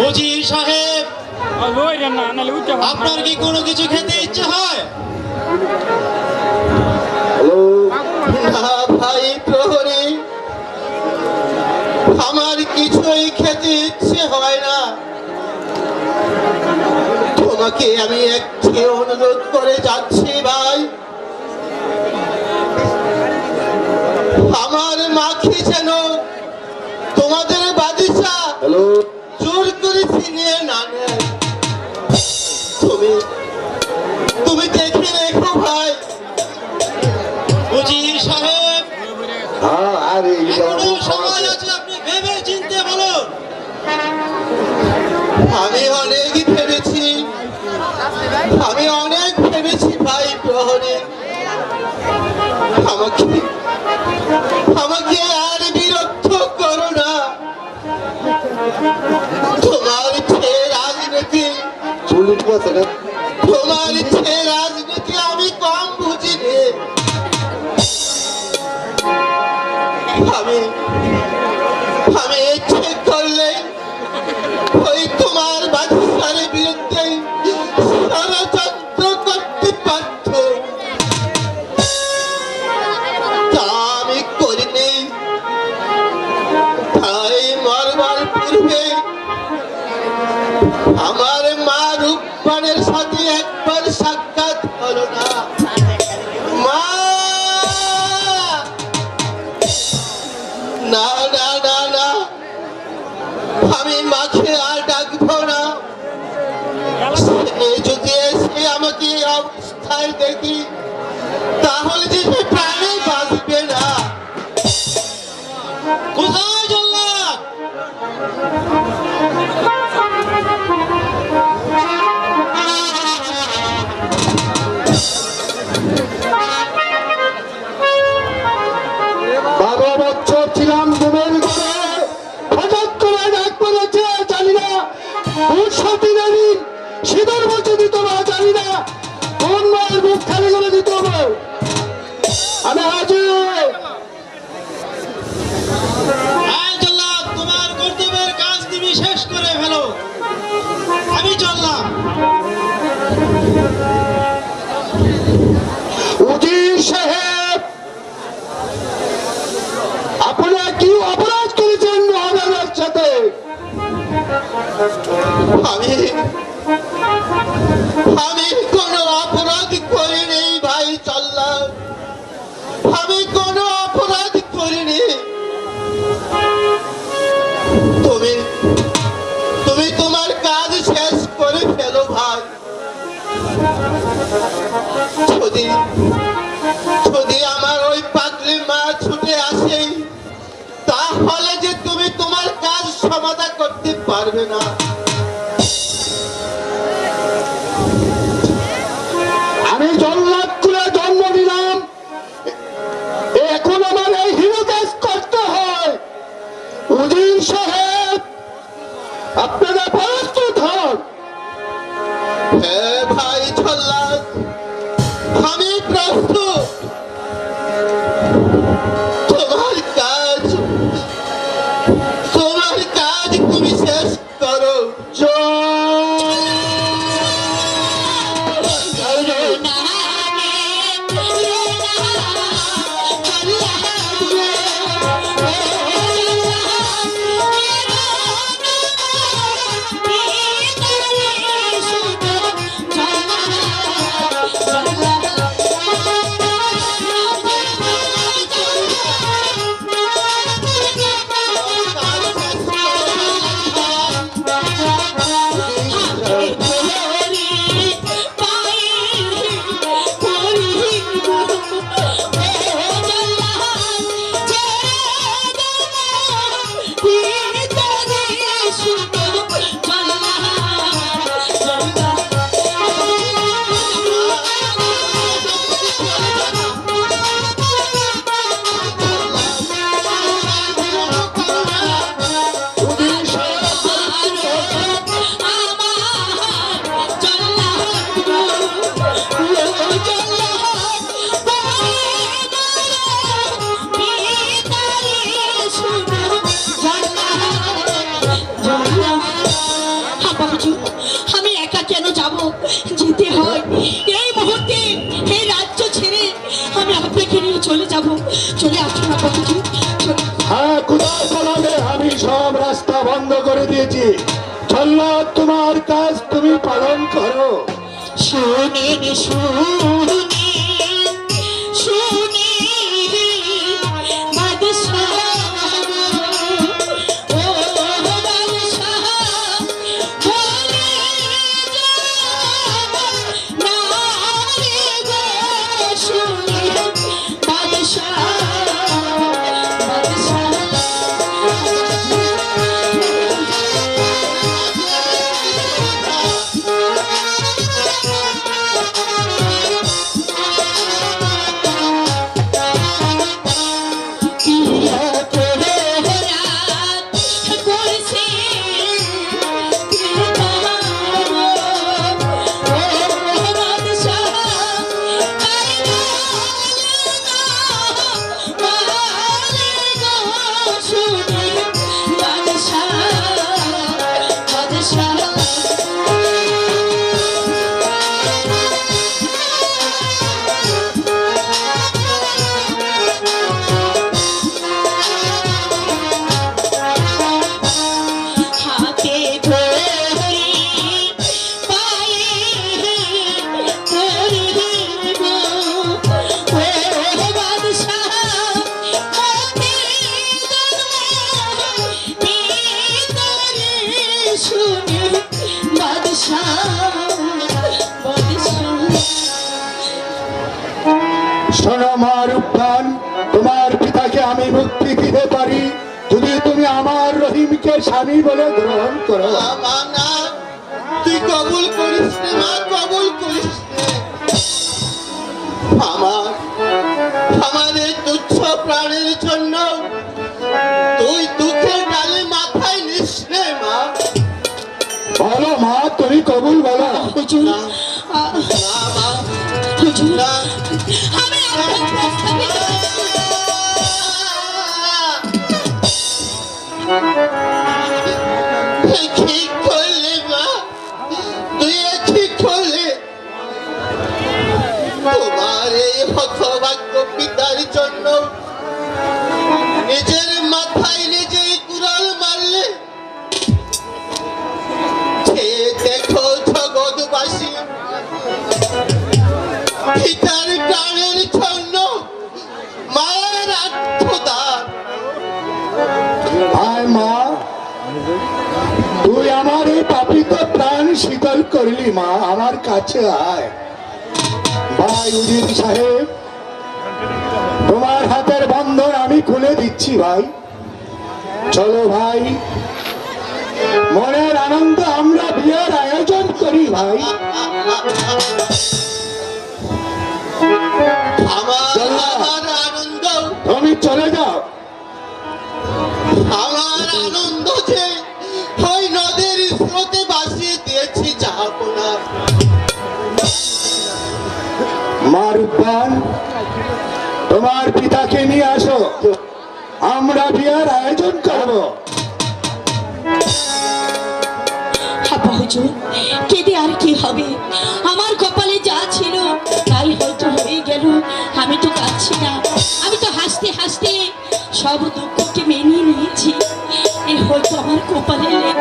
উজির সাহেব, আপনার কি কোনো কিছু খেতে ইচ্ছে হয়? ভাই প্রহরী, আমার কিছুই খেতে ইচ্ছে হয় না। তোমাকে আমি একটি অনুরোধ করে যাচ্ছি ভাই, আমার মাখি যেন তোমাদের বাদিশা জোর করে ছিনিয়ে না নেয়। তুমি দেখে রেখো ভাই। উজির সাহেব, এখনো সময় আছে, আপনি ভেবে চিনতে বলুন। আমি অনেক ভেবেছি ভাই প্রহরী, আমাকে আর বিরক্ত করো না। তোমার রাজনীতি আমি কম বুঝিনি। আমি ইচ্ছে করলে ওই তোমার বাদশার বিরুদ্ধে ষড়যন্ত্র করতে পারত, তা আমি করিনি। তাই মরবার পূর্বে আমার মা রূপবানের সাথে একবার সাক্ষাৎ হলো না। মা, না না না না, আমি মাকে আর ডাকবো না। যদি এসে আমাকে অবস্থায় দেখি, তাহলে যে প্রাণে বাঁচবে না। কোথায় জল্লাদ? ছিলাম ঘুমের ঘরে, হঠাৎ করে ডাক পড়েছে, জানি না কোন সতীনারী সিঁদুর মুছে দিত না, জানি না কোন মায়ের মুখ খালি করে দিত। আমি হাজির। জল্লাদ, তোমার কর্তব্যের কাজ তুমি শেষ করে ফেলো, আমি চললাম। উজির সাহেব, আপনারা কি অপরাধ করেছেন মহারাজার সাথে? আমি কোনো অপরাধ করিনি ভাই জল্লাদ, আমি কোনো অপরাধ করিনি। তুমি তোমার কাজ শেষ করে ফেলো ভাই। যদি আমার ওই পাগলি মা ছুটে আসে, তাহলে যে তুমি তোমার কাজ সমাধান করতে পারবে না। আমি জল্লাদ কুলে জন্ম নিলাম, এখন আমার এই হিরো কাজ করতে হয়। উজির সাহেব, আপনারা প্রস্তুত হন। হ্যাঁ ভাই জল্লাদ, আমি প্রস্তুত। তোমার কাজ তুমি শেষ করো। যেতে হয় এই মুহূর্তে এই রাজ্য ছেড়ে আমি আপনাকে নিয়ে চলে যাব। চলে আসুন না বাবুজি, চলে হ্যাঁ, কোথায় পালাবে? আমি সব রাস্তা বন্ধ করে দিয়েছি। জল্লাদ, তোমার কাজ তুমি পালন করো। শুনে শুনে শুনে বাদশাহ, ও বাদশাহ, বলে যাও না রে গো, শুনে বাদশাহ, হাতে ধরি পায়ে ধরি গো, ও বাদশাহ, হাতে ধরি শুনে বাদশাহ, বাদশাহ। শোনো মা রূপবান, তোমার পিতাকে আমি মুক্তি দিতে পারি যদি তুমি আমার রহিমকে স্বামী বলে গ্রহণ করো। মা না, তুই কবুল করিস রে মা, কবুল করিস রে। আমাদের তুচ্ছ প্রাণের জন্য তুই দুঃখের ডালে মাথায় নিস রে মা। বলো মা, তুমি কবুল বলো। হুজুর, না মা, হুজুর, না। আমি আপনার প্রস্তাবে ঠিক করলে মা, তুই ঠিক করলে। তোমার এই হতভাগ্য পিতার জন্য নিজের মাথায় নিজেই কুড়াল মারলে। সে দেখো জগৎবাসী, পিতার প্রাণের জন্য মায়ের আত্মদান। আয় মা, তুই আমার এই পাপিত প্রাণ শীতল করলি মা, আমার কাছে আয়। ভাই উজির সাহেব, তোমার হাতের বন্ধন আমি খুলে দিচ্ছি ভাই। চলো ভাই, মনের আনন্দ আমরা বিয়ের আয়োজন করি ভাই। আমার আনন্দ, তুমি চলে যাও। আমার আনন্দ যে ওই নদের স্রোতে ভাসিয়ে দিয়েছি যাবো না। মা রূপবান, তোমার পিতাকে নিয়ে আসো, আমরা বিয়ের আয়োজন করবো। আপা হুজুর, কেঁদে আর কি হবে? আমার কপালে যা ছিল তাই হয়তো হয়ে গেল। আমি তো কাঁদছি না, আমি তো হাসতে হাসতে সব দুঃখকে মেনে নিয়েছি। এ হয়তো আমার কপালে লেখা।